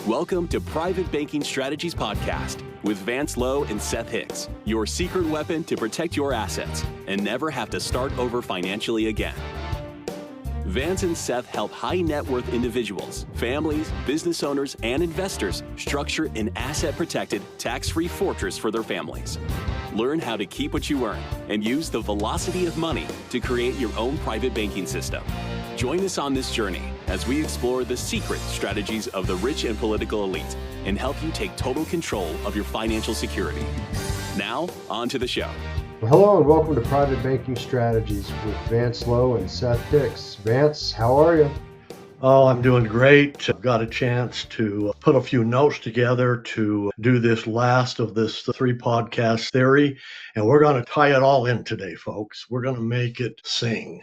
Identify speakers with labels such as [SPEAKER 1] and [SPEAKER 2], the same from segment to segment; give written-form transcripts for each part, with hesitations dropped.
[SPEAKER 1] Welcome to Private Banking Strategies Podcast with Vance, Lowe, and Seth Hicks, your secret weapon to protect your assets and never have to start over financially again. Vance and Seth help high net worth individuals, families, business owners, and investors structure an asset-protected, tax-free fortress for their families. Learn how to keep what you earn and use the velocity of money to create your own private banking system. Join us on this journey as we explore the secret strategies of the rich and political elite and help you take total control of your financial security. Now, on to the show.
[SPEAKER 2] Well, hello and welcome to Private Banking Strategies with Vance, Lowe, and Seth Hicks. Vance, how are you?
[SPEAKER 3] Oh, I'm doing great. I've got a chance to put a few notes together to do this last of this 3-podcast theory, and we're going to tie it all in today, folks. We're going to make it sing.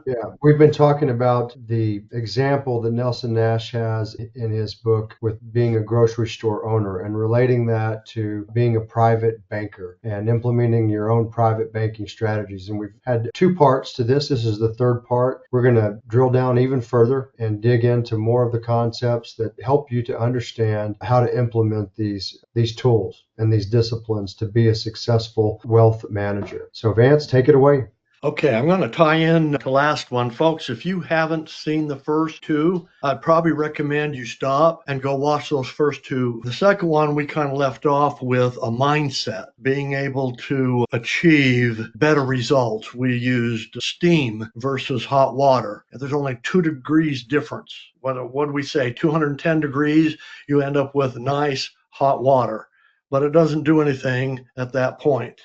[SPEAKER 2] Yeah, we've been talking about the example that Nelson Nash has in his book with being a grocery store owner and relating that to being a private banker and implementing your own private banking strategies. And we've had 2 parts to this. This is the 3rd part. We're going to drill down even further and dig into more of the concepts that help you to understand how to implement these tools and these disciplines to be a successful wealth manager. So Vance, take it away.
[SPEAKER 3] Okay, I'm going to tie in the last one. Folks, if you haven't seen the first 2, I'd probably recommend you stop and go watch those first 2. The second one, we kind of left off with a mindset, being able to achieve better results. We used steam versus hot water. There's only 2 degrees difference. What do we say? 210 degrees, you end up with nice hot water, but it doesn't do anything at that point.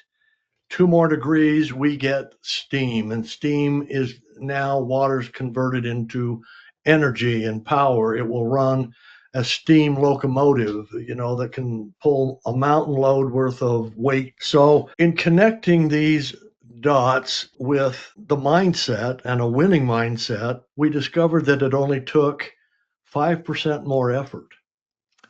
[SPEAKER 3] 2 more degrees, we get steam, and steam is now water's converted into energy and power. It will run a steam locomotive, that can pull a mountain load worth of weight. So in connecting these dots with the mindset and a winning mindset, we discovered that it only took 5% more effort.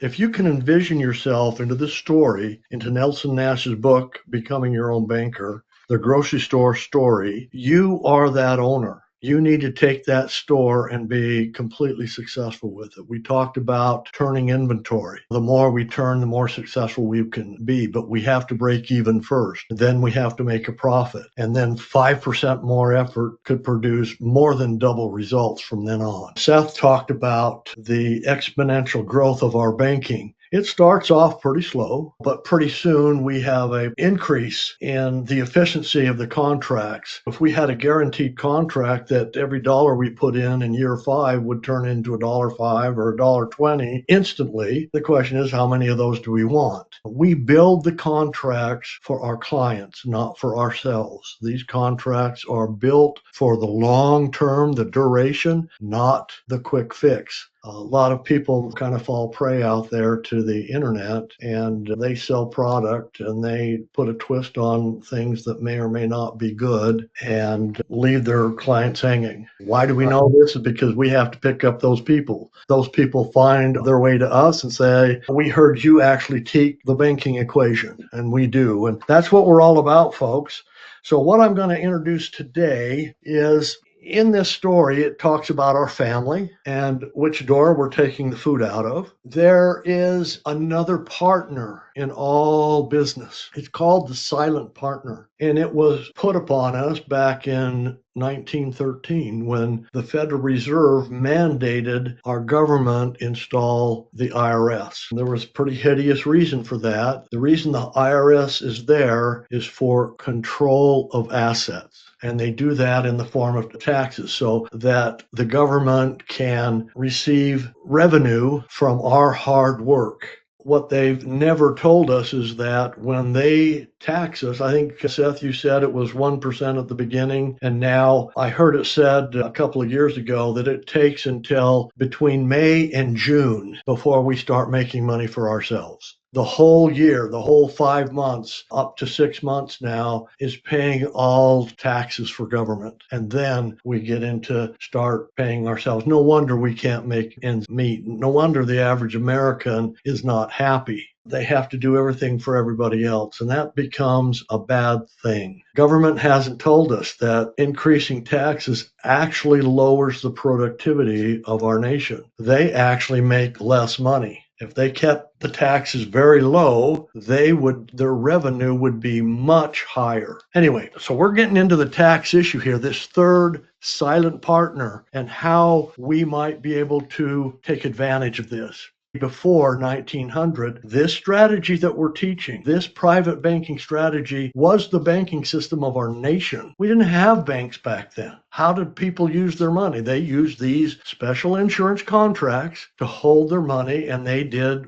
[SPEAKER 3] If you can envision yourself into this story, into Nelson Nash's book, Becoming Your Own Banker, the grocery store story, you are that owner. You need to take that store and be completely successful with it. We talked about turning inventory. The more we turn, the more successful we can be, but we have to break even first. Then we have to make a profit. And then 5% more effort could produce more than double results from then on. Seth talked about the exponential growth of our banking. It starts off pretty slow, but pretty soon we have an increase in the efficiency of the contracts. If we had a guaranteed contract that every dollar we put in year 5 would turn into $1.05 or $1.20 instantly, the question is, how many of those do we want? We build the contracts for our clients, not for ourselves. These contracts are built for the long term, the duration, not the quick fix. A lot of people kind of fall prey out there to the internet, and they sell product and they put a twist on things that may or may not be good and leave their clients hanging. Why do we know this? Is because we have to pick up those people. Those people find their way to us and say, we heard you actually teach the banking equation, and we do. And that's what we're all about, folks. So what I'm going to introduce today is, in this story, it talks about our family and which door we're taking the food out of. There is another partner in all business. It's called the silent partner. And it was put upon us back in 1913 when the Federal Reserve mandated our government install the IRS. There was a pretty hideous reason for that. The reason the IRS is there is for control of assets. And they do that in the form of taxes so that the government can receive revenue from our hard work. What they've never told us is that when they tax us, I think, Seth, you said it was 1% at the beginning, and now I heard it said a couple of years ago that it takes until between May and June before we start making money for ourselves. The whole year, the whole 5 months, up to 6 months now, is paying all taxes for government. And then we get into start paying ourselves. No wonder we can't make ends meet. No wonder the average American is not happy. They have to do everything for everybody else, and that becomes a bad thing. Government hasn't told us that increasing taxes actually lowers the productivity of our nation. They actually make less money. If they kept the taxes very low, their revenue would be much higher. Anyway, so we're getting into the tax issue here, this third silent partner, and how we might be able to take advantage of this. Before 1900, this strategy that we're teaching, this private banking strategy, was the banking system of our nation. We didn't have banks back then. How did people use their money? They used these special insurance contracts to hold their money, and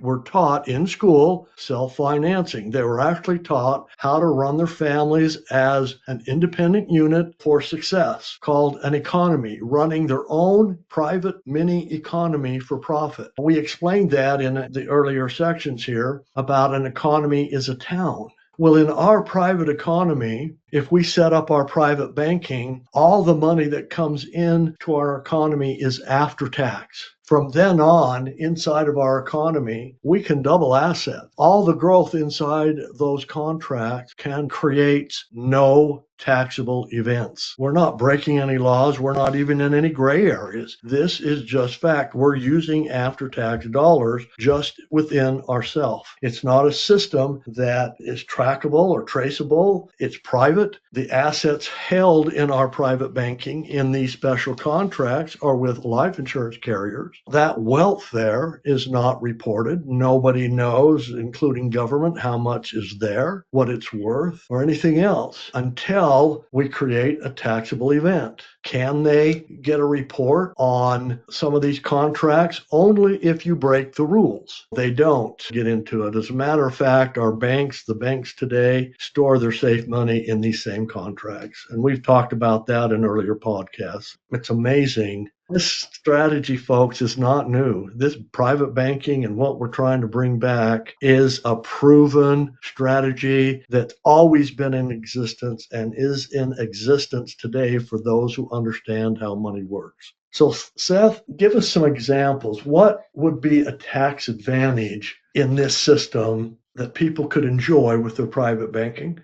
[SPEAKER 3] were taught in school self-financing. They were actually taught how to run their families as an independent unit for success, called an economy, running their own private mini economy for profit. We explained that in the earlier sections here about an economy is a town. Well, in our private economy, if we set up our private banking, all the money that comes into our economy is after tax. From then on, inside of our economy, we can double assets. All the growth inside those contracts can create no taxable events. We're not breaking any laws. We're not even in any gray areas. This is just fact. We're using after-tax dollars just within ourselves. It's not a system that is trackable or traceable. It's private. The assets held in our private banking in these special contracts are with life insurance carriers. That wealth there is not reported. Nobody knows, including government, how much is there, what it's worth, or anything else until we create a taxable event. Can they get a report on some of these contracts? Only if you break the rules. They don't get into it. As a matter of fact, the banks today store their safe money in these same contracts. And we've talked about that in earlier podcasts. It's amazing. This strategy, folks, is not new. This private banking and what we're trying to bring back is a proven strategy that's always been in existence and is in existence today for those who understand how money works. So, Seth, give us some examples. What would be a tax advantage in this system that people could enjoy with their private banking?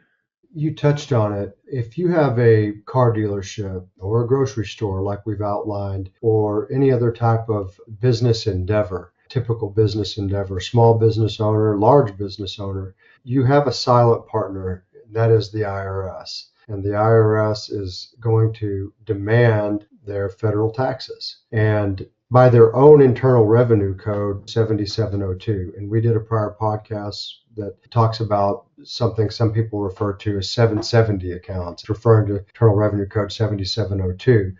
[SPEAKER 2] You touched on it. If you have a car dealership or a grocery store, like we've outlined, or any other type of business endeavor, typical business endeavor, small business owner, large business owner, you have a silent partner, that is the IRS. And the IRS is going to demand their federal taxes. And by their own Internal Revenue Code 7702. And we did a prior podcast that talks about something some people refer to as 770 accounts, referring to Internal Revenue Code 7702.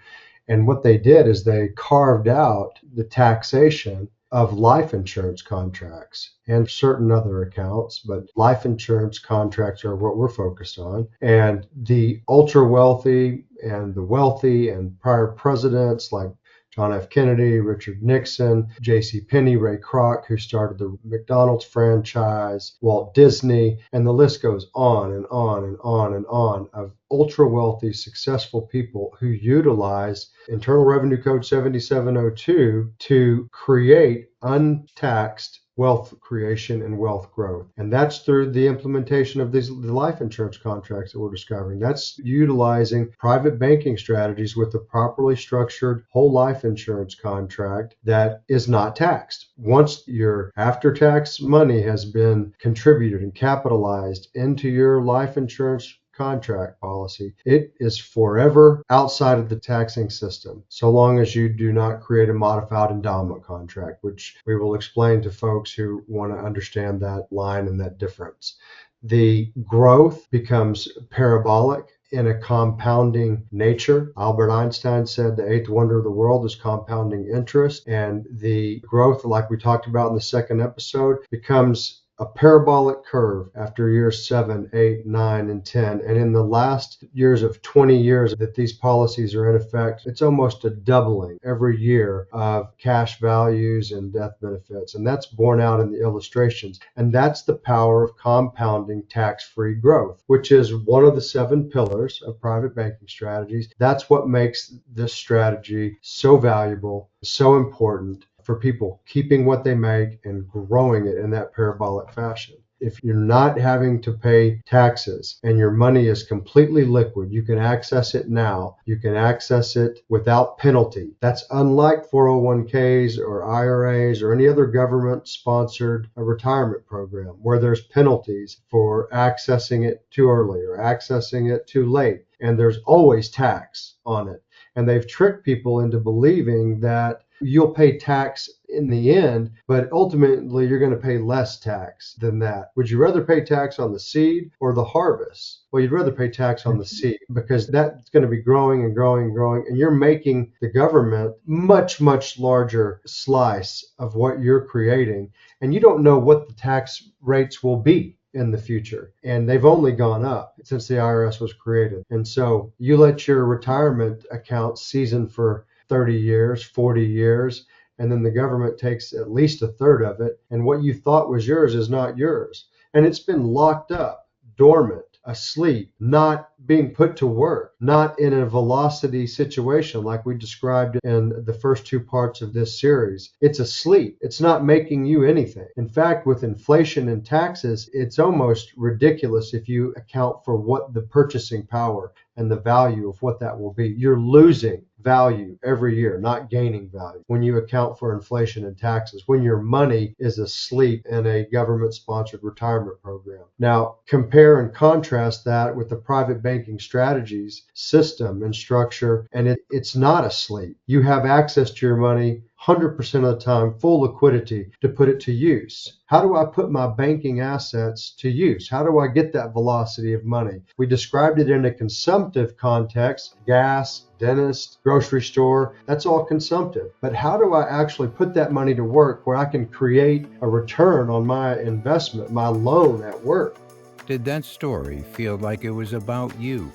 [SPEAKER 2] And what they did is they carved out the taxation of life insurance contracts and certain other accounts, but life insurance contracts are what we're focused on. And the ultra wealthy and the wealthy and prior presidents like John F. Kennedy, Richard Nixon, J.C. Penney, Ray Kroc, who started the McDonald's franchise, Walt Disney, and the list goes on and on and on and on of ultra wealthy, successful people who utilize Internal Revenue Code 7702 to create untaxed wealth creation and wealth growth. And that's through the implementation of the life insurance contracts that we're discovering. That's utilizing private banking strategies with a properly structured whole life insurance contract that is not taxed. Once your after-tax money has been contributed and capitalized into your life insurance contract policy, it is forever outside of the taxing system, so long as you do not create a modified endowment contract, which we will explain to folks who want to understand that line and that difference. The growth becomes parabolic in a compounding nature. Albert Einstein said the eighth wonder of the world is compounding interest, and the growth, like we talked about in the second episode, becomes a parabolic curve after years 7, 8, 9, and 10. And in the last years of 20 years that these policies are in effect, it's almost a doubling every year of cash values and death benefits. And that's borne out in the illustrations. And that's the power of compounding tax-free growth, which is one of the 7 pillars of private banking strategies. That's what makes this strategy so valuable, so important for people keeping what they make and growing it in that parabolic fashion. If you're not having to pay taxes and your money is completely liquid, you can access it now. You can access it without penalty. That's unlike 401ks or IRAs or any other government-sponsored retirement program where there's penalties for accessing it too early or accessing it too late. And there's always tax on it. And they've tricked people into believing that you'll pay tax in the end, but ultimately you're going to pay less tax than that. Would you rather pay tax on the seed or the harvest? Well, you'd rather pay tax on the seed because that's going to be growing and growing and growing, and you're making the government much, much larger slice of what you're creating, and you don't know what the tax rates will be in the future. And they've only gone up since the IRS was created. And so you let your retirement account season for 30 years, 40 years, and then the government takes at least a third of it. And what you thought was yours is not yours. And it's been locked up, dormant, asleep, not being put to work, not in a velocity situation like we described in the first 2 parts of this series. It's asleep. It's not making you anything. In fact, with inflation and taxes, it's almost ridiculous if you account for what the purchasing power and the value of what that will be. You're losing value every year, not gaining value when you account for inflation and taxes, when your money is asleep in a government-sponsored retirement program. Now, compare and contrast that with the private banking strategies system and structure, and it's not asleep. You have access to your money 100% of the time, full liquidity to put it to use. How do I put my banking assets to use? How do I get that velocity of money? We described it in a consumptive context, gas, dentist, grocery store, that's all consumptive. But how do I actually put that money to work where I can create a return on my investment, my loan at work?
[SPEAKER 4] Did that story feel like it was about you?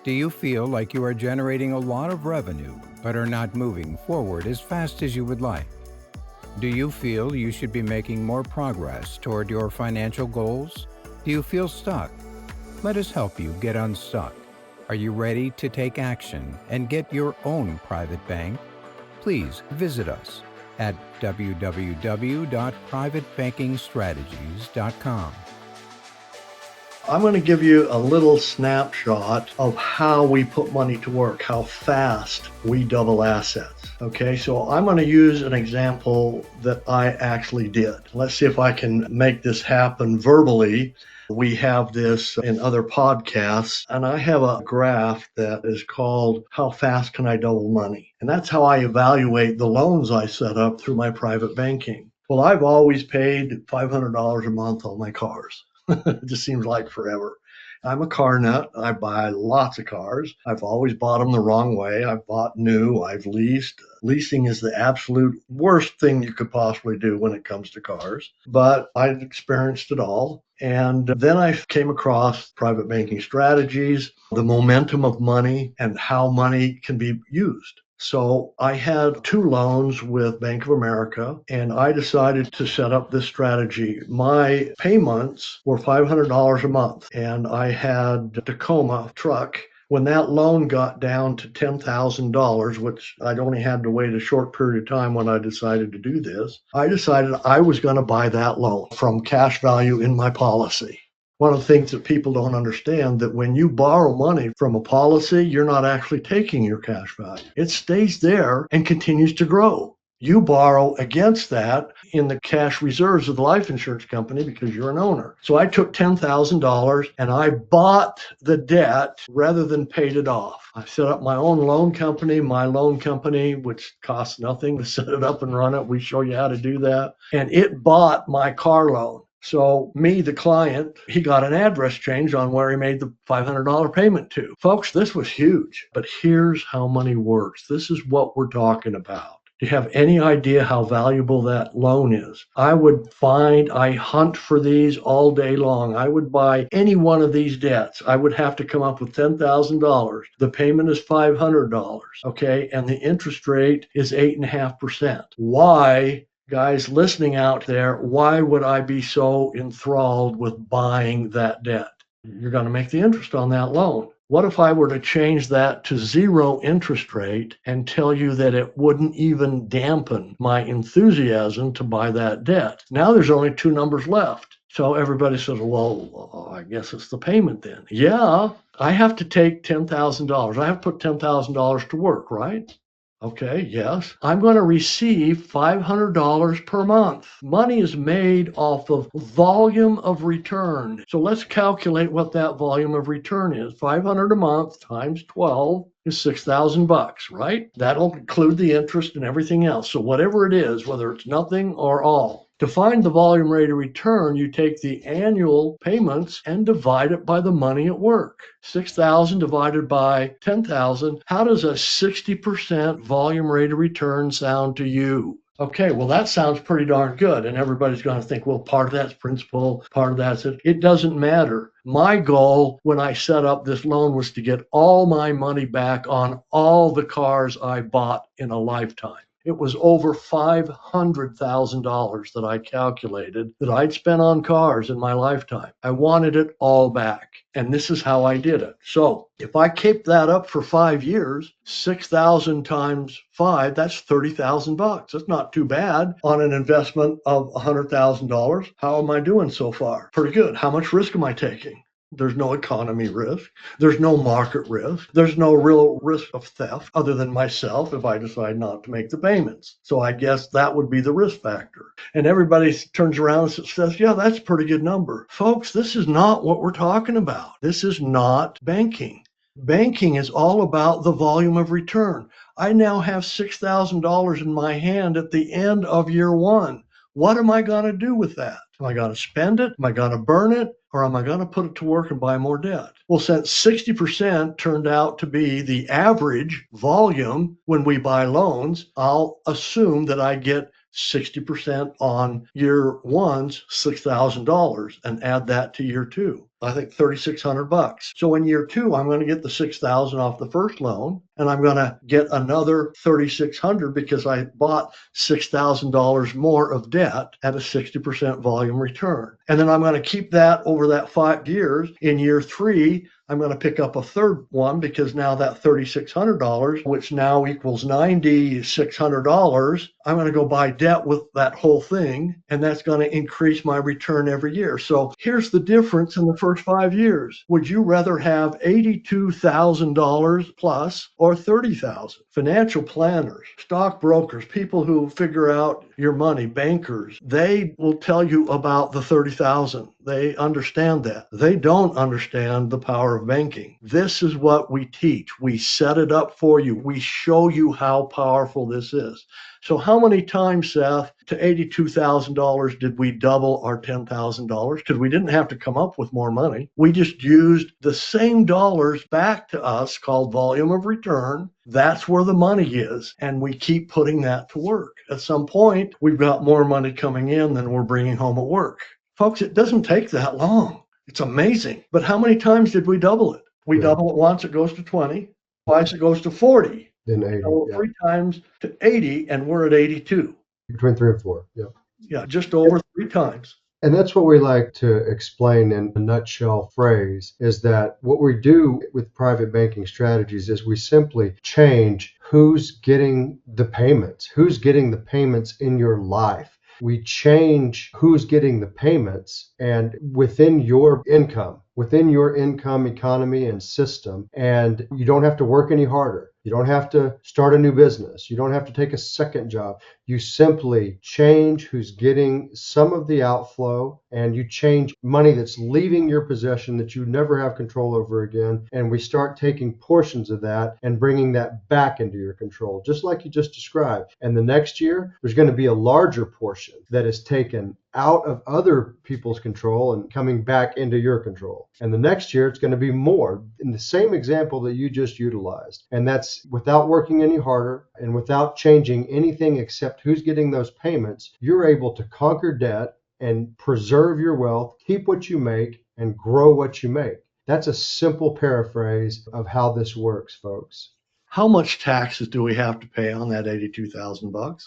[SPEAKER 4] Do you feel like you are generating a lot of revenue but are not moving forward as fast as you would like? Do you feel you should be making more progress toward your financial goals? Do you feel stuck? Let us help you get unstuck. Are you ready to take action and get your own private bank? Please visit us at www.privatebankingstrategies.com.
[SPEAKER 3] I'm going to give you a little snapshot of how we put money to work, how fast we double assets. Okay, so I'm going to use an example that I actually did. Let's see if I can make this happen verbally. We have this in other podcasts, and I have a graph that is called How Fast Can I Double Money? And that's how I evaluate the loans I set up through my private banking. Well, I've always paid $500 a month on my cars. It just seems like forever. I'm a car nut. I buy lots of cars. I've always bought them the wrong way. I've bought new. I've leased. Leasing is the absolute worst thing you could possibly do when it comes to cars. But I've experienced it all. And then I came across private banking strategies, the momentum of money, and how money can be used. So I had 2 loans with Bank of America, and I decided to set up this strategy. My payments were $500 a month, and I had a Tacoma truck. When that loan got down to $10,000, which I'd only had to wait a short period of time when I decided to do this, I decided I was going to buy that loan from cash value in my policy. One of the things that people don't understand, that when you borrow money from a policy, you're not actually taking your cash value. It stays there and continues to grow. You borrow against that in the cash reserves of the life insurance company because you're an owner. So I took $10,000 and I bought the debt rather than paid it off. I set up my own loan company, which costs nothing to set it up and run it. We show you how to do that. And it bought my car loan. So me, the client, he got an address change on where he made the $500 payment to. Folks, this was huge. But here's how money works. This is what we're talking about. Do you have any idea how valuable that loan is? I hunt for these all day long. I would buy any one of these debts. I would have to come up with $10,000. The payment is $500, okay? And the interest rate is 8.5%. Why, guys listening out there, why would I be so enthralled with buying that debt? You're going to make the interest on that loan. What if I were to change that to 0 interest rate and tell you that it wouldn't even dampen my enthusiasm to buy that debt? Now there's only 2 numbers left. So everybody says, well, I guess it's the payment then. Yeah, I have to take $10,000. I have to put $10,000 to work, right? Okay, yes. I'm going to receive $500 per month. Money is made off of volume of return. So let's calculate what that volume of return is. 500 a month times 12 is $6,000, right? That'll include the interest and everything else. So whatever it is, whether it's nothing or all. To find the volume rate of return, you take the annual payments and divide it by the money at work. 6,000 divided by 10,000. How does a 60% volume rate of return sound to you? Okay, well, that sounds pretty darn good. And everybody's going to think, well, part of that's principal, part of that's it. It doesn't matter. My goal when I set up this loan was to get all my money back on all the cars I bought in a lifetime. It was over $500,000 that I calculated that I'd spent on cars in my lifetime. I wanted it all back. And this is how I did it. So if I keep that up for 5 years, 6,000 times 5, that's $30,000. That's not too bad on an investment of $100,000. How am I doing so far? Pretty good. How much risk am I taking? There's no economy risk. There's no market risk. There's no real risk of theft other than myself if I decide not to make the payments. So I guess that would be the risk factor. And everybody turns around and says, yeah, that's a pretty good number. Folks, this is not what we're talking about. This is not banking. Banking is all about the volume of return. I now have $6,000 in my hand at the end of year 1. What am I going to do with that? Am I going to spend it? Am I going to burn it? Or am I going to put it to work and buy more debt? Well, since 60% turned out to be the average volume when we buy loans, I'll assume that I get 60% on year 1's $6,000 and add that to year 2. I think $3,600. So in year 2, I'm going to get the $6,000 off the first loan, and I'm going to get another $3,600 because I bought $6,000 more of debt at a 60% volume return. And then I'm going to keep that over that 5 years. In year 3, I'm going to pick up a third one because now that $3,600, which now equals $9,600, I'm going to go buy debt with that whole thing, and that's going to increase my return every year. So here's the difference in the first 5 years. Would you rather have $82,000 plus or $30,000? Financial planners, stockbrokers, people who figure out your money, bankers, they will tell you about the $30,000. They understand that. They don't understand the power of banking. This is what we teach. We set it up for you. We show you how powerful this is. So how many times, Seth, to $82,000 did we double our $10,000? Because we didn't have to come up with more money. We just used the same dollars back to us called volume of return. That's where the money is. And we keep putting that to work. At some point, we've got more money coming in than we're bringing home at work. Folks, it doesn't take that long. It's amazing. But how many times did we double it? We double it once, it goes to 20. Twice, it goes to 40.
[SPEAKER 2] Then 80.
[SPEAKER 3] So 3 times to 80, and we're at 82.
[SPEAKER 2] Between 3 and 4. Yeah.
[SPEAKER 3] Yeah, just over 3 times.
[SPEAKER 2] And that's what we like to explain in a nutshell phrase, is that what we do with private banking strategies is we simply change who's getting the payments in your life. We change who's getting the payments and within your income economy and system, and you don't have to work any harder. You don't have to start a new business. You don't have to take a second job. You simply change who's getting some of the outflow, and you change money that's leaving your possession that you never have control over again. And we start taking portions of that and bringing that back into your control, just like you just described. And the next year, there's going to be a larger portion that is taken out of other people's control and coming back into your control. And the next year, it's going to be more in the same example that you just utilized. And that's without working any harder and without changing anything except who's getting those payments. You're able to conquer debt and preserve your wealth, keep what you make, and grow what you make. That's a simple paraphrase of how this works, folks.
[SPEAKER 3] How much taxes do we have to pay on that $82,000?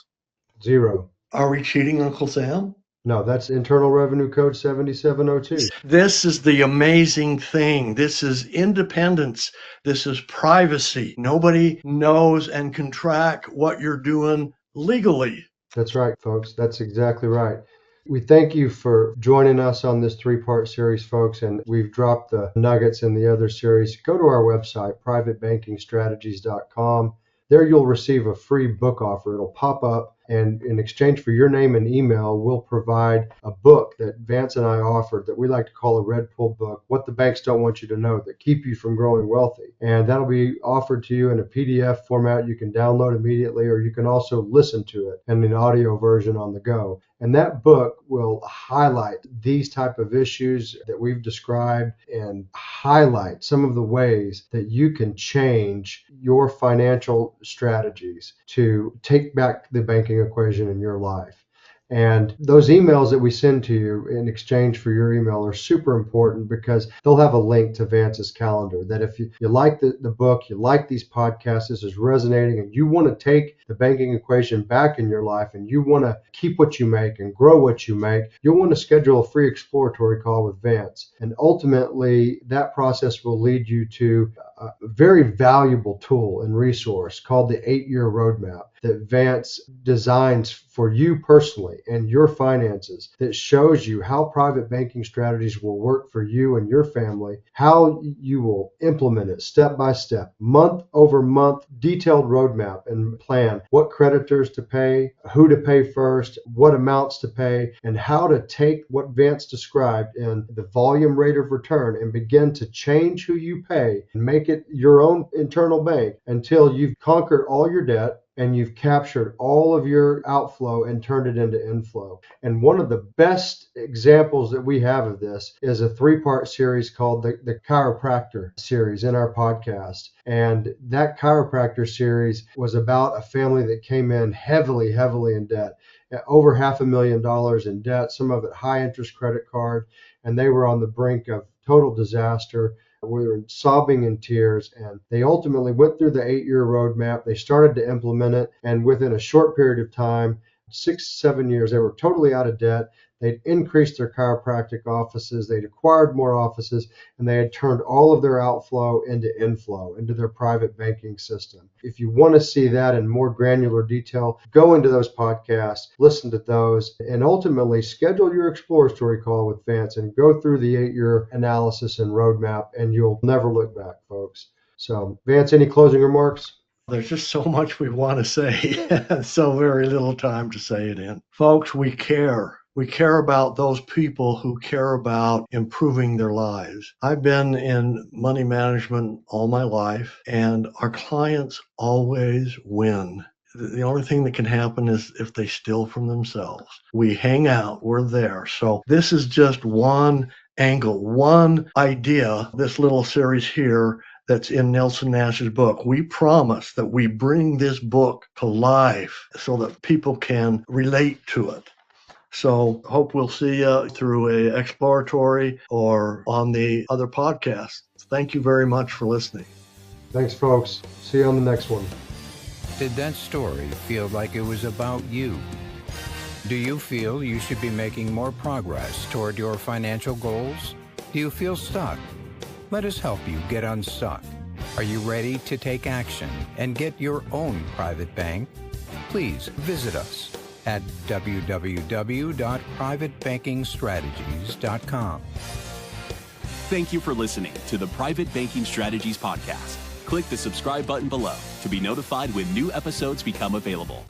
[SPEAKER 2] Zero.
[SPEAKER 3] Are we cheating Uncle Sam?
[SPEAKER 2] No, that's Internal Revenue Code 7702.
[SPEAKER 3] This is the amazing thing. This is independence. This is privacy. Nobody knows and can track what you're doing legally.
[SPEAKER 2] That's right, folks. That's exactly right. We thank you for joining us on this 3-part series, folks, and we've dropped the nuggets in the other series. Go to our website, privatebankingstrategies.com. There you'll receive a free book offer. It'll pop up, and in exchange for your name and email, we'll provide a book that Vance and I offered that we like to call a red pill book, What the Banks Don't Want You to Know, that keep you from growing wealthy. And that'll be offered to you in a PDF format you can download immediately, or you can also listen to it in an audio version on the go. And that book will highlight these type of issues that we've described and highlight some of the ways that you can change your financial strategies to take back the banking equation in your life. And those emails that we send to you in exchange for your email are super important because they'll have a link to Vance's calendar. That if you like the book, you like these podcasts, this is resonating, and you want to take the banking equation back in your life and you want to keep what you make and grow what you make, you'll want to schedule a free exploratory call with Vance. And ultimately, that process will lead you to a very valuable tool and resource called the 8-year roadmap that Vance designs for you personally and your finances, that shows you how private banking strategies will work for you and your family, how you will implement it step by step, month over month, detailed roadmap and plan, what creditors to pay, who to pay first, what amounts to pay, and how to take what Vance described in the volume rate of return and begin to change who you pay and make it your own internal bank until you've conquered all your debt and you've captured all of your outflow and turned it into inflow. And one of the best examples that we have of this is a 3-part series called the Chiropractor series in our podcast. And that chiropractor series was about a family that came in heavily in debt, over $500,000 in debt, some of it high interest credit card, and they were on the brink of total disaster. We were sobbing in tears, and they ultimately went through the 8-year roadmap. They started to implement it, and within a short period of time, 6-7 years, they were totally out of debt. They'd increased their chiropractic offices, they'd acquired more offices, and they had turned all of their outflow into inflow, into their private banking system. If you want to see that in more granular detail, go into those podcasts, listen to those, and ultimately schedule your exploratory call with Vance and go through the 8-year analysis and roadmap, and you'll never look back, folks. So, Vance, any closing remarks?
[SPEAKER 3] There's just so much we want to say, and so very little time to say it in. Folks, we care. We care about those people who care about improving their lives. I've been in money management all my life, and our clients always win. The only thing that can happen is if they steal from themselves. We hang out, we're there. So this is just one angle, one idea, this little series here that's in Nelson Nash's book. We promise that we bring this book to life so that people can relate to it. So hope we'll see you through a exploratory or on the other podcasts. Thank you very much for listening.
[SPEAKER 2] Thanks, folks. See you on the next one.
[SPEAKER 4] Did that story feel like it was about you? Do you feel you should be making more progress toward your financial goals? Do you feel stuck? Let us help you get unstuck. Are you ready to take action and get your own private bank? Please visit us at www.privatebankingstrategies.com.
[SPEAKER 1] Thank you for listening to the Private Banking Strategies podcast. Click the subscribe button below to be notified when new episodes become available.